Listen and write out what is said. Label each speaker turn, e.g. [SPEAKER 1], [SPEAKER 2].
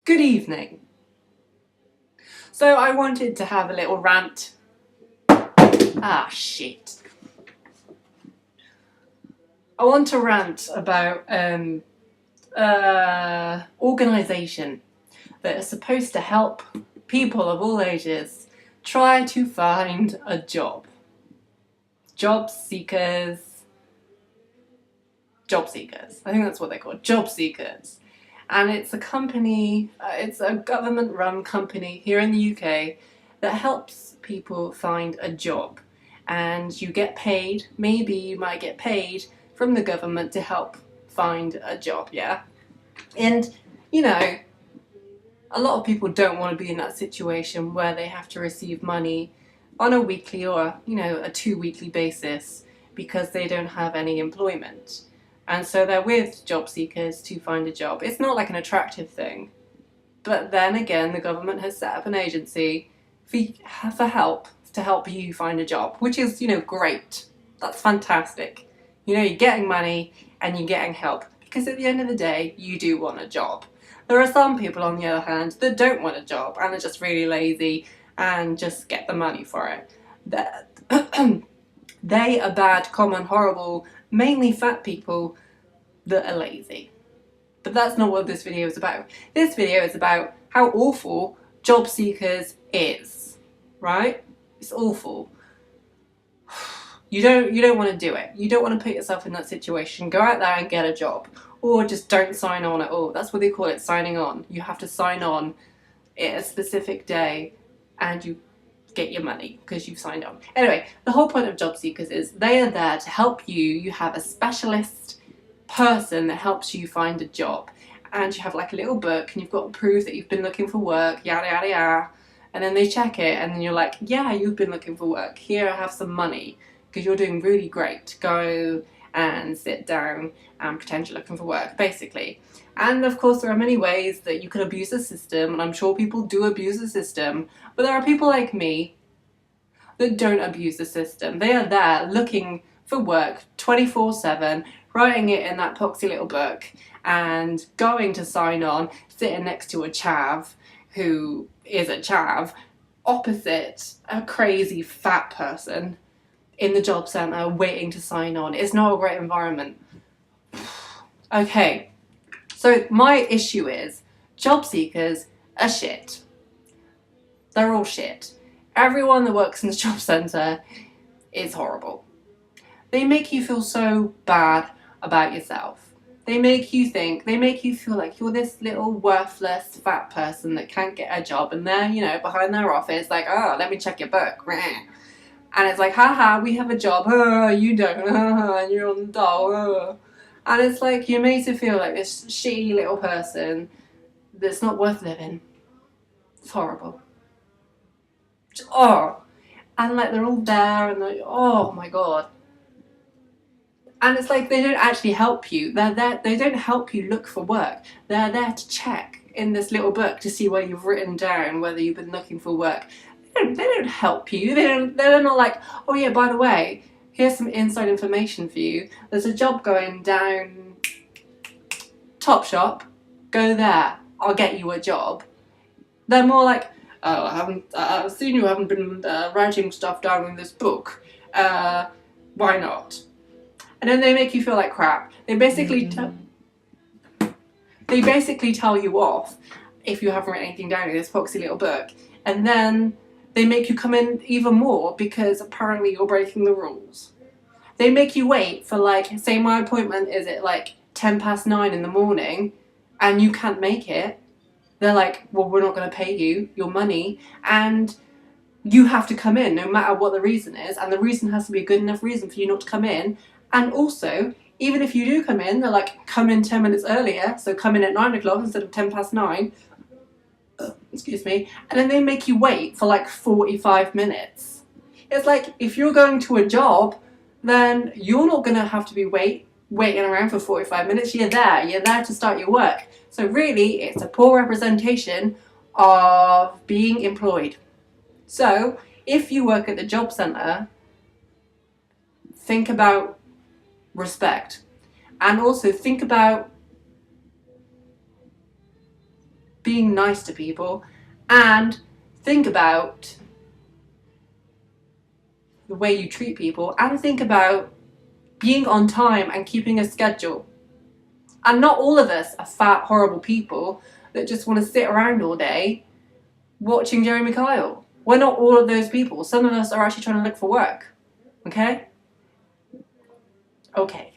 [SPEAKER 1] Good evening. So I wanted to have a little rant. Ah, shit. I want to rant about organisation that is supposed to help people of all ages try to find a job. Job seekers. Job seekers. I think that's what they're called. Job seekers. And it's a company, it's a government-run company here in the UK that helps people find a job. And you get paid, maybe you might get paid from the government to help find a job, yeah? And, you know, a lot of people don't want to be in that situation where they have to receive money on a weekly or, a 2 weekly basis because they don't have any employment. And so they're with job seekers to find a job. It's not like an attractive thing. But then again, the government has set up an agency for help to help you find a job, which is, great. That's fantastic. You're getting money and you're getting help because at the end of the day, you do want a job. There are some people, on the other hand, that don't want a job and are just really lazy and just get the money for it. They are bad, common, horrible, mainly fat people that are lazy. But that's not what this video is about. This video is about how awful job seekers is, right? It's awful. You don't want to do it. You don't want to put yourself in that situation. Go out there and get a job. Or just don't sign on at all. That's what they call it, signing on. You have to sign on at a specific day and you get your money because you've signed on. Anyway, the whole point of job seekers is they are there to help you. You have a specialist person that helps you find a job. And you have like a little book and you've got to prove that you've been looking for work, yada yada yada. And then they check it and then you're like, yeah, you've been looking for work. Here, I have some money because you're doing really great. Go and sit down and pretend you're looking for work, basically. And of course, there are many ways that you can abuse the system, and I'm sure people do abuse the system, but there are people like me that don't abuse the system. They are there looking for work 24/7, writing it in that poxy little book, and going to sign on, sitting next to a chav who is a chav, opposite a crazy fat person in the job centre waiting to sign on. It's not a great environment. Okay, so my issue is job seekers are shit. They're all shit. Everyone that works in the job centre is horrible. They make you feel so bad about yourself. They make you feel like you're this little worthless fat person that can't get a job, and they're, behind their office like, oh, let me check your book. And it's like, haha, we have a job, you don't, and you're on the dole. And it's like, you're made to feel like this shitty little person that's not worth living. It's horrible. Oh. And like, they're all there, and like, oh my god. And it's like, they don't actually help you. They're there, they don't help you look for work. They're there to check in this little book to see where you've written down whether you've been looking for work. They don't help you. They're not like, oh yeah, by the way, here's some inside information for you. There's a job going down Topshop. Go there. I'll get you a job. They're more like, oh, I've seen you haven't been writing stuff down in this book. Why not? And then they make you feel like crap. They basically tell you off if you haven't written anything down in this poxy little book. And then they make you come in even more because apparently you're breaking the rules. They make you wait for, like, say my appointment is at like 9:10 in the morning and you can't make it. They're like, well, we're not going to pay you your money, and you have to come in no matter what the reason is, and the reason has to be a good enough reason for you not to come in. And also, even if you do come in, they're like, come in 10 minutes earlier, so come in at 9 o'clock instead of 9:10. Excuse me. And then they make you wait for like 45 minutes. It's like, if you're going to a job, then you're not going to have to be waiting around for 45 minutes. You're there to start your work. So really, it's a poor representation of being employed. So, if you work at the job centre, think about respect. And also think about being nice to people, and think about the way you treat people, and think about being on time and keeping a schedule. And not all of us are fat, horrible people that just want to sit around all day watching Jeremy Kyle. We're not all of those people. Some of us are actually trying to look for work. Okay? Okay.